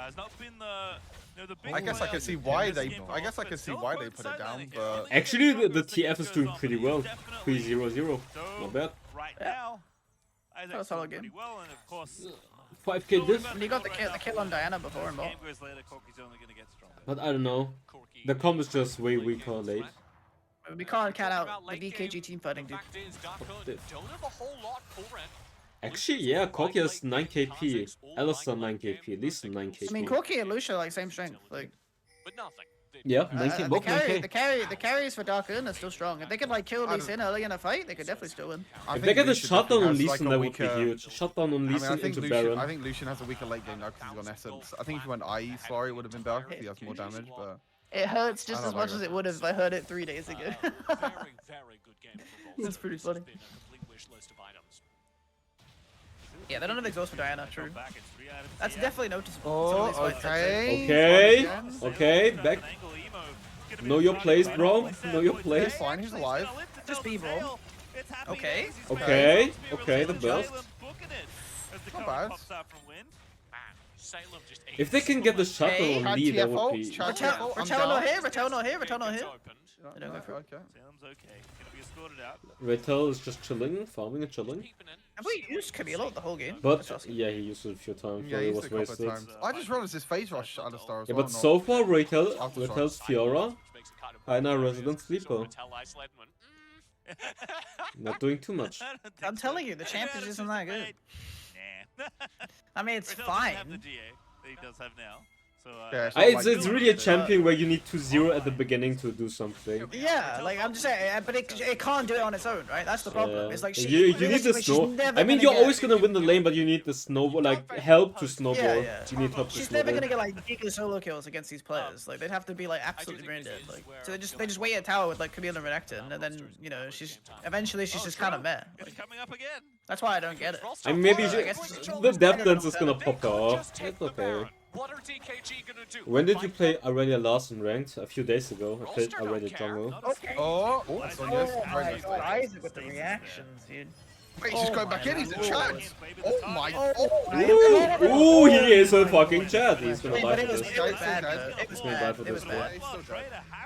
[SPEAKER 6] It's not been the big
[SPEAKER 3] I guess I
[SPEAKER 6] player
[SPEAKER 3] can see
[SPEAKER 6] in
[SPEAKER 3] why
[SPEAKER 6] this
[SPEAKER 3] they.
[SPEAKER 6] game,
[SPEAKER 3] I guess I
[SPEAKER 6] but
[SPEAKER 3] can see
[SPEAKER 6] still
[SPEAKER 3] why
[SPEAKER 6] quite
[SPEAKER 3] they put it down,
[SPEAKER 6] sideline
[SPEAKER 3] but
[SPEAKER 6] again.
[SPEAKER 1] Actually, the TF is doing pretty well. 3-0-0. Not bad.
[SPEAKER 6] Right
[SPEAKER 2] Yeah.
[SPEAKER 6] now,
[SPEAKER 2] That was a solid
[SPEAKER 6] pretty
[SPEAKER 2] game.
[SPEAKER 6] well, and of course,
[SPEAKER 1] 5k diff.
[SPEAKER 2] And he got the kill on Diana before and all.
[SPEAKER 6] game goes later, Corky's only going to get stronger.
[SPEAKER 1] But I don't know. The comp is just way weaker late.
[SPEAKER 2] We can't count out the DKG team fighting, dude.
[SPEAKER 5] Don't have a whole lot for it.
[SPEAKER 1] Actually, yeah, Corki has 9kp. Alistair 9kp. At least 9kp.
[SPEAKER 2] I mean, Corki and Lucia are like same strength. Like,
[SPEAKER 5] But nothing.
[SPEAKER 1] Yeah,
[SPEAKER 2] the
[SPEAKER 1] 9k, both 9k.
[SPEAKER 2] carries for Dark Earn are still strong. If they could like kill Lee Sin early in a fight, they could definitely still win.
[SPEAKER 1] If they get a shutdown on Lee
[SPEAKER 3] like
[SPEAKER 1] Sin,
[SPEAKER 3] a
[SPEAKER 1] that would be
[SPEAKER 3] weaker-
[SPEAKER 1] huge. Shutdown on Lee
[SPEAKER 3] I mean, I
[SPEAKER 1] Sin
[SPEAKER 3] think
[SPEAKER 1] into
[SPEAKER 3] Lucian.
[SPEAKER 1] Baron.
[SPEAKER 3] I think Lucian has a weaker late game now because he's on Essence. I think if he went IE, sorry, it would have been better because he has more damage. But
[SPEAKER 2] It hurts just
[SPEAKER 3] I don't
[SPEAKER 2] as much
[SPEAKER 3] know.
[SPEAKER 2] as it would have if I heard it 3 days ago.
[SPEAKER 5] Very, very good game for both.
[SPEAKER 2] That's pretty funny.
[SPEAKER 5] It's been a complete wish list of items.
[SPEAKER 2] Yeah, they don't have exhaust for Diana, true.
[SPEAKER 6] Back, it's 3 items.
[SPEAKER 2] That's
[SPEAKER 6] Yeah.
[SPEAKER 2] definitely noticeable. Some of
[SPEAKER 3] Oh,
[SPEAKER 2] these fights, I'd
[SPEAKER 3] okay.
[SPEAKER 2] say.
[SPEAKER 1] Okay,
[SPEAKER 3] Again.
[SPEAKER 1] okay,
[SPEAKER 6] Grab
[SPEAKER 1] back.
[SPEAKER 6] an angle, Emo. Gonna be
[SPEAKER 1] Know
[SPEAKER 6] the
[SPEAKER 1] your
[SPEAKER 6] target
[SPEAKER 1] place,
[SPEAKER 6] right
[SPEAKER 1] bro.
[SPEAKER 6] off the
[SPEAKER 1] Know your
[SPEAKER 6] boys.
[SPEAKER 1] place.
[SPEAKER 3] He's fine, he's alive.
[SPEAKER 6] Gonna lift the
[SPEAKER 2] Just
[SPEAKER 6] double
[SPEAKER 2] B-ball.
[SPEAKER 6] tail. It's happening
[SPEAKER 2] Okay.
[SPEAKER 6] as easy as
[SPEAKER 1] Okay,
[SPEAKER 6] it's supposed to be
[SPEAKER 1] okay, the
[SPEAKER 6] released.
[SPEAKER 1] burst.
[SPEAKER 6] Salem booking it as the
[SPEAKER 3] Not
[SPEAKER 6] cover
[SPEAKER 3] bad.
[SPEAKER 6] pops out from Wind.
[SPEAKER 5] Man, Salem just
[SPEAKER 1] If they can get the shutdown
[SPEAKER 2] Hey.
[SPEAKER 1] on Lee, that would
[SPEAKER 3] TFO,
[SPEAKER 1] be.
[SPEAKER 3] chat.
[SPEAKER 2] Ratel
[SPEAKER 3] I'm
[SPEAKER 2] no
[SPEAKER 3] down.
[SPEAKER 2] here, Ratel no here, Ratel no here.
[SPEAKER 5] Opened.
[SPEAKER 2] They don't go for it.
[SPEAKER 3] Okay.
[SPEAKER 6] Salem's okay. Gonna be escorted out.
[SPEAKER 1] Ratel is just chilling, farming and chilling.
[SPEAKER 5] Peeping in.
[SPEAKER 2] Have we used Camilo the whole game?
[SPEAKER 1] But
[SPEAKER 2] Just asking.
[SPEAKER 1] yeah, he used it a few times,
[SPEAKER 3] Yeah,
[SPEAKER 1] so
[SPEAKER 3] he
[SPEAKER 1] it
[SPEAKER 3] used
[SPEAKER 1] was
[SPEAKER 3] it a couple of
[SPEAKER 1] wasted.
[SPEAKER 3] times. I just realized his phase rush at the star as
[SPEAKER 1] Yeah,
[SPEAKER 3] well.
[SPEAKER 1] but
[SPEAKER 3] not-
[SPEAKER 1] so far Ratel's
[SPEAKER 3] Aftershock.
[SPEAKER 1] Fiora,
[SPEAKER 5] Makes it kind of
[SPEAKER 1] Hina
[SPEAKER 5] weird.
[SPEAKER 1] Resident Sleeper.
[SPEAKER 5] Ratel isolated one.
[SPEAKER 1] Not doing too much.
[SPEAKER 6] I don't think
[SPEAKER 2] I'm
[SPEAKER 6] so.
[SPEAKER 2] telling you, the
[SPEAKER 6] Yeah,
[SPEAKER 2] champions
[SPEAKER 6] it's
[SPEAKER 2] isn't
[SPEAKER 6] just
[SPEAKER 2] that
[SPEAKER 6] a
[SPEAKER 2] good.
[SPEAKER 6] fade. Nah.
[SPEAKER 2] I mean, it's
[SPEAKER 6] Ratel doesn't have the
[SPEAKER 2] fine.
[SPEAKER 6] GA that he does have now. So,
[SPEAKER 3] Yeah, it's
[SPEAKER 1] I,
[SPEAKER 3] not
[SPEAKER 1] it's,
[SPEAKER 3] like-
[SPEAKER 1] it's really a champion where you need 2-0 at the beginning to do something.
[SPEAKER 2] Yeah, like I'm just saying, but it can't do it on its own, right? That's the problem. It's like she,
[SPEAKER 1] you need the
[SPEAKER 2] realistically, she's
[SPEAKER 1] snow.
[SPEAKER 2] never
[SPEAKER 1] I mean,
[SPEAKER 2] gonna
[SPEAKER 1] you're
[SPEAKER 2] get-
[SPEAKER 1] always gonna win the lane, but you need the snowball, like help to snowball.
[SPEAKER 2] Yeah.
[SPEAKER 1] You need help to
[SPEAKER 2] She's never
[SPEAKER 1] snowball.
[SPEAKER 2] gonna get like giga solo kills against these players. Like they'd have to be like absolutely brain dead. Like so they just wait at tower with like Camille and Renekton, and then you know she's eventually she's just kind of meh.
[SPEAKER 6] It's coming up again.
[SPEAKER 2] That's why I don't get it.
[SPEAKER 1] I mean, maybe
[SPEAKER 2] I
[SPEAKER 1] she-
[SPEAKER 2] guess it's just-
[SPEAKER 1] the depth dance is gonna
[SPEAKER 2] They
[SPEAKER 1] pop her off. It's okay.
[SPEAKER 5] What are DKG gonna do?
[SPEAKER 1] When did you play Aurelia last in ranked? A few days ago. I played
[SPEAKER 5] Roster
[SPEAKER 1] Aurelia
[SPEAKER 5] don't care.
[SPEAKER 1] jungle.
[SPEAKER 2] Okay.
[SPEAKER 3] Oh, that's on yes.
[SPEAKER 2] Oh
[SPEAKER 3] Very
[SPEAKER 2] my
[SPEAKER 3] nice.
[SPEAKER 2] god, Isaac with the reactions, dude.
[SPEAKER 3] Wait, he's just
[SPEAKER 2] Oh
[SPEAKER 3] going back
[SPEAKER 2] my
[SPEAKER 3] in. He's in
[SPEAKER 2] lord.
[SPEAKER 3] chat. Oh my.
[SPEAKER 1] Ooh, he is a fucking chat. He's gonna
[SPEAKER 2] Wait,
[SPEAKER 1] buy
[SPEAKER 2] but it was,
[SPEAKER 1] this.
[SPEAKER 2] it was bad. though. It was
[SPEAKER 1] It's been bad for
[SPEAKER 2] bad. It was
[SPEAKER 1] this
[SPEAKER 2] bad.
[SPEAKER 1] one.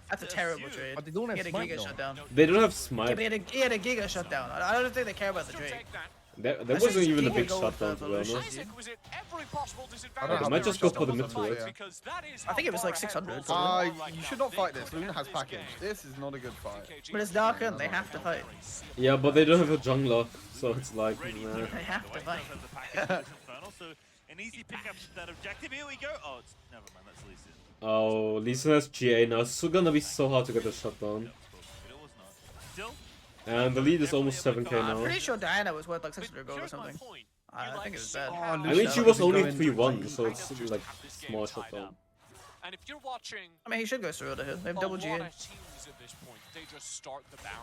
[SPEAKER 2] That's a terrible trade.
[SPEAKER 4] But they don't
[SPEAKER 2] He
[SPEAKER 4] have
[SPEAKER 2] had a
[SPEAKER 4] smite
[SPEAKER 2] giga
[SPEAKER 4] though.
[SPEAKER 2] shutdown.
[SPEAKER 1] They don't have
[SPEAKER 2] Yeah,
[SPEAKER 1] smite.
[SPEAKER 2] but he had a giga shutdown. I don't think they care about the
[SPEAKER 5] Still
[SPEAKER 2] Drake.
[SPEAKER 5] take that.
[SPEAKER 1] That
[SPEAKER 2] That's
[SPEAKER 1] wasn't
[SPEAKER 2] just
[SPEAKER 1] even a
[SPEAKER 2] giga
[SPEAKER 1] big
[SPEAKER 2] gold
[SPEAKER 1] shutdown,
[SPEAKER 2] for
[SPEAKER 1] to be honest.
[SPEAKER 2] Lucius.
[SPEAKER 5] Isaac was at every possible
[SPEAKER 3] I don't
[SPEAKER 5] disadvantage.
[SPEAKER 3] know
[SPEAKER 1] They might
[SPEAKER 3] how
[SPEAKER 1] just
[SPEAKER 3] big
[SPEAKER 1] go for the
[SPEAKER 3] shutdown
[SPEAKER 1] mid
[SPEAKER 3] was,
[SPEAKER 1] turret.
[SPEAKER 3] yeah.
[SPEAKER 5] Because that is
[SPEAKER 2] I think it was
[SPEAKER 5] how
[SPEAKER 2] like
[SPEAKER 5] far
[SPEAKER 2] 600
[SPEAKER 5] ahead
[SPEAKER 2] or
[SPEAKER 5] Wolves
[SPEAKER 2] something.
[SPEAKER 5] are right
[SPEAKER 3] You
[SPEAKER 5] now.
[SPEAKER 3] should not
[SPEAKER 5] They
[SPEAKER 3] fight
[SPEAKER 5] could
[SPEAKER 3] this. Luna
[SPEAKER 5] win
[SPEAKER 3] has
[SPEAKER 5] this
[SPEAKER 3] package.
[SPEAKER 5] game.
[SPEAKER 3] This is not a good fight.
[SPEAKER 5] DKG
[SPEAKER 2] But it's Darken, they have to fight.
[SPEAKER 1] Yeah, but they don't have a jungler, so it's like, nah.
[SPEAKER 2] They have to fight.
[SPEAKER 6] So an easy pickup to that objective. Here we go. Oh, it's never mind. That's Lee Sin.
[SPEAKER 1] Oh, Lee Sin has GA now. It's gonna be so hard to get the shutdown.
[SPEAKER 6] It was not. Still,
[SPEAKER 1] And the lead is almost 7k
[SPEAKER 2] I'm
[SPEAKER 1] now.
[SPEAKER 2] pretty sure Diana was worth like 600 gold or
[SPEAKER 5] here's my
[SPEAKER 2] something.
[SPEAKER 5] point.
[SPEAKER 2] I
[SPEAKER 5] You,
[SPEAKER 2] think
[SPEAKER 5] like,
[SPEAKER 2] it was
[SPEAKER 5] see
[SPEAKER 2] bad.
[SPEAKER 5] how
[SPEAKER 1] I mean, she
[SPEAKER 3] Lucian
[SPEAKER 1] was
[SPEAKER 3] is
[SPEAKER 1] only
[SPEAKER 3] going
[SPEAKER 1] 3-1, so
[SPEAKER 5] kind
[SPEAKER 1] it's
[SPEAKER 5] of just
[SPEAKER 1] like
[SPEAKER 5] have this game
[SPEAKER 1] small
[SPEAKER 5] tied
[SPEAKER 1] shutdown.
[SPEAKER 5] up. And if you're watching
[SPEAKER 2] I mean, he should go Sorota here. They have
[SPEAKER 5] a
[SPEAKER 2] double
[SPEAKER 5] lot
[SPEAKER 2] GA.
[SPEAKER 5] of teams at this point, they just start the Baron.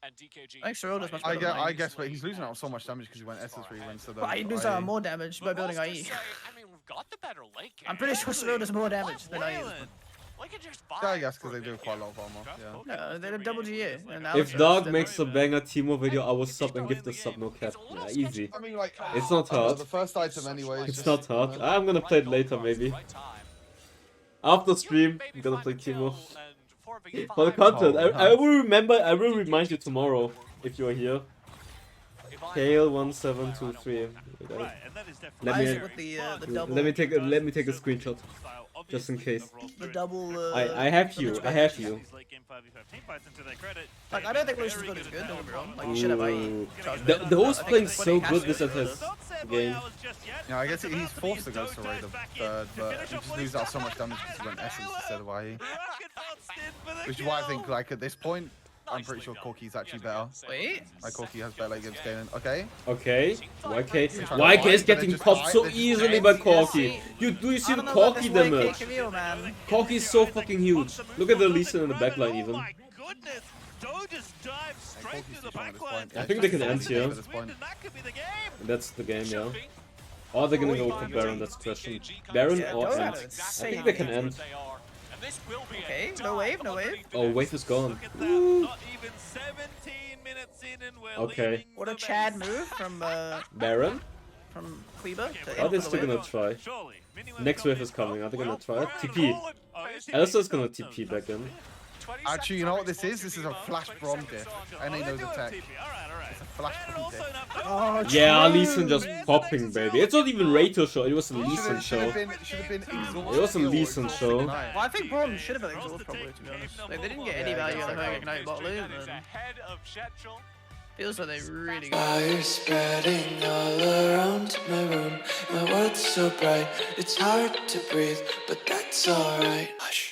[SPEAKER 5] And DKG.
[SPEAKER 2] I think Sorota's much
[SPEAKER 3] I
[SPEAKER 2] better
[SPEAKER 3] guess,
[SPEAKER 2] than
[SPEAKER 3] I
[SPEAKER 2] Mine.
[SPEAKER 3] guess, but he's losing out so much damage because he went SS3 instead of.
[SPEAKER 2] But he loses out more damage by
[SPEAKER 5] But
[SPEAKER 2] building
[SPEAKER 5] what's
[SPEAKER 2] IE.
[SPEAKER 5] to say, I mean, we've got the better late game.
[SPEAKER 2] I'm pretty sure Sorota's more damage than IE.
[SPEAKER 6] Waylon.
[SPEAKER 5] We can just
[SPEAKER 3] Yeah, I
[SPEAKER 5] buy
[SPEAKER 3] guess
[SPEAKER 5] for
[SPEAKER 3] because
[SPEAKER 5] a
[SPEAKER 3] they do
[SPEAKER 5] bit
[SPEAKER 3] quite a
[SPEAKER 5] here.
[SPEAKER 3] lot of armor. Yeah.
[SPEAKER 2] No, they have double GA. And now
[SPEAKER 1] If
[SPEAKER 2] it's
[SPEAKER 1] Dark
[SPEAKER 2] just-
[SPEAKER 1] makes a banger Teemo video, I will sub and give the sub no cap. Yeah, easy.
[SPEAKER 3] I mean, like,
[SPEAKER 1] It's not
[SPEAKER 3] I don't know,
[SPEAKER 1] hard.
[SPEAKER 3] the first item anyway.
[SPEAKER 1] It's not hard. I'm gonna play it later, maybe.
[SPEAKER 5] Right time.
[SPEAKER 1] After stream,
[SPEAKER 5] Maybe
[SPEAKER 1] I'm gonna
[SPEAKER 5] find
[SPEAKER 1] play
[SPEAKER 5] a kill
[SPEAKER 1] Teemo.
[SPEAKER 5] and 4v5.
[SPEAKER 1] For the content,
[SPEAKER 3] Oh,
[SPEAKER 1] I will remember, I will remind you tomorrow if you're here. Kale1723.
[SPEAKER 6] Right, and that is definitely
[SPEAKER 1] Let me-
[SPEAKER 2] Isaac with the double.
[SPEAKER 1] Let me take a screenshot. Just in case.
[SPEAKER 2] The double.
[SPEAKER 1] I have you. I have you.
[SPEAKER 2] Like, I don't think Lucian's good is good, don't get me wrong. Like, you should have IE.
[SPEAKER 1] Ooh.
[SPEAKER 2] charged
[SPEAKER 1] The,
[SPEAKER 2] better.
[SPEAKER 1] the host
[SPEAKER 2] I think
[SPEAKER 1] playing
[SPEAKER 2] when
[SPEAKER 1] so
[SPEAKER 2] he has
[SPEAKER 1] good
[SPEAKER 2] to
[SPEAKER 1] this
[SPEAKER 2] go
[SPEAKER 1] at his game.
[SPEAKER 3] Yeah, I guess he's forced to go Soraya the third, but he just loses out so much damage because he went Essence instead of IE. Which is why I think, like, at this point, I'm pretty sure Corki's actually better.
[SPEAKER 2] Wait.
[SPEAKER 3] Like, Corki has better late game scaling. Okay.
[SPEAKER 1] Okay, YK
[SPEAKER 3] to
[SPEAKER 1] YK is
[SPEAKER 3] fight, but
[SPEAKER 1] getting
[SPEAKER 3] they just
[SPEAKER 1] popped
[SPEAKER 3] fight,
[SPEAKER 1] so
[SPEAKER 3] they just
[SPEAKER 1] easily
[SPEAKER 3] fight.
[SPEAKER 1] by
[SPEAKER 2] Yeah,
[SPEAKER 1] Corki.
[SPEAKER 2] see,
[SPEAKER 1] Do you see
[SPEAKER 2] I
[SPEAKER 1] the
[SPEAKER 2] don't know about this
[SPEAKER 1] Corki
[SPEAKER 2] YK
[SPEAKER 1] damage?
[SPEAKER 2] Camille, man.
[SPEAKER 1] Corki is so fucking huge. Look at the Lee Sin in the backline even.
[SPEAKER 6] Oh my goodness! Doe just dives straight
[SPEAKER 3] Corki's
[SPEAKER 6] through the
[SPEAKER 3] too strong at this
[SPEAKER 6] backline.
[SPEAKER 3] point.
[SPEAKER 1] I think they can end here.
[SPEAKER 3] At this point.
[SPEAKER 6] And that could be the game.
[SPEAKER 1] That's the game, yeah. Or they're gonna go for Baron, that's the question. Baron
[SPEAKER 2] Yeah,
[SPEAKER 1] or
[SPEAKER 2] those
[SPEAKER 1] end.
[SPEAKER 2] are
[SPEAKER 1] I
[SPEAKER 2] insane.
[SPEAKER 1] think they can end.
[SPEAKER 2] Okay, no wave, no wave.
[SPEAKER 1] Oh, wave is gone.
[SPEAKER 6] Look at that.
[SPEAKER 1] Woo.
[SPEAKER 6] Not even 17 minutes in and we're
[SPEAKER 1] Okay.
[SPEAKER 6] leaving
[SPEAKER 2] What a
[SPEAKER 6] the
[SPEAKER 2] Chad
[SPEAKER 6] base.
[SPEAKER 2] move
[SPEAKER 1] Baron?
[SPEAKER 2] from Kleber to
[SPEAKER 1] Are
[SPEAKER 2] aim
[SPEAKER 1] they
[SPEAKER 2] for the
[SPEAKER 1] still
[SPEAKER 2] wave.
[SPEAKER 1] gonna try?
[SPEAKER 6] Surely. Minimal
[SPEAKER 1] Next wave is
[SPEAKER 6] dominance.
[SPEAKER 1] coming. Are they gonna
[SPEAKER 6] Well,
[SPEAKER 1] try it?
[SPEAKER 6] well,
[SPEAKER 1] TP.
[SPEAKER 6] well, oh, is it?
[SPEAKER 1] Alistair's gonna TP back in.
[SPEAKER 3] Actually, you know what this is? This is a flash Brom diff. And they know the tech.
[SPEAKER 6] It's
[SPEAKER 3] a flash Brom diff.
[SPEAKER 2] Oh,
[SPEAKER 1] Yeah,
[SPEAKER 2] true.
[SPEAKER 1] Lee Sin just popping, baby. It's not even Rato show, it was a Lee Sin show.
[SPEAKER 3] Should have been exhausted.
[SPEAKER 1] It was a Lee Sin show.
[SPEAKER 2] Well, I think Braun should have been exhausted probably, to be honest. Like, they didn't get any
[SPEAKER 3] Yeah,
[SPEAKER 2] value out of
[SPEAKER 3] exactly.
[SPEAKER 2] having Ignite bot lane,
[SPEAKER 5] Is
[SPEAKER 2] and
[SPEAKER 5] ahead of Shetchel.
[SPEAKER 2] feels like they really got
[SPEAKER 7] Fire spreading all around my room. My world's so bright, it's hard to breathe, but that's alright. Hush.